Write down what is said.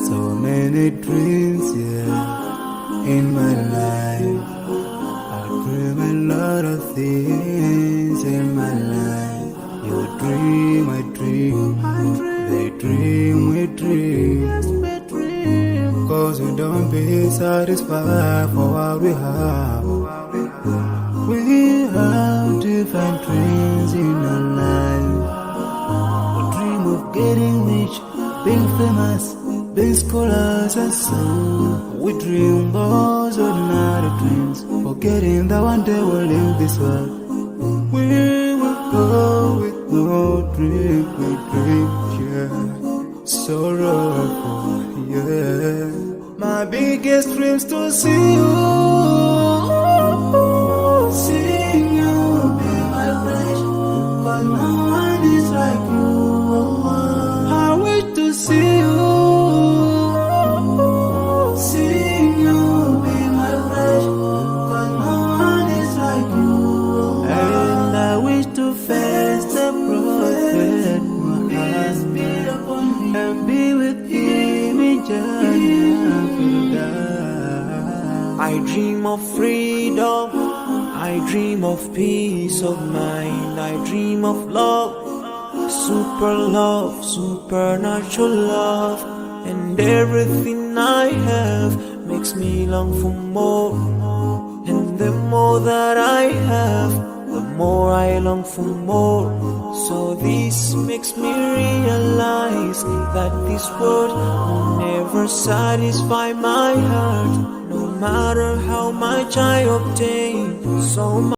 So many dreams, in my life. I dream a lot of things in my life. You dream, I dream. They dream, we dream. 'Cause we don't be satisfied for what we have. We have different dreams in our life. We dream of getting rich, being famous, being scholars and so. We dream those ordinary dreams, forgetting that one day we'll leave this world. We will go with no dream, we dream, sorrowful, My biggest dreams to see you, seeing you be my flesh, but no one is like you. I wish to see you, seeing you be my flesh, but no one is like you. And I wish to face the prophet Muhammad and be with him in Jannah. I dream of freedom, I dream of peace of mind, I dream of love, supernatural love, and everything I have makes me long for more, and the more that I have, the more I long for more. So this makes me realize that this world will never satisfy my heart, no matter how much I obtain. So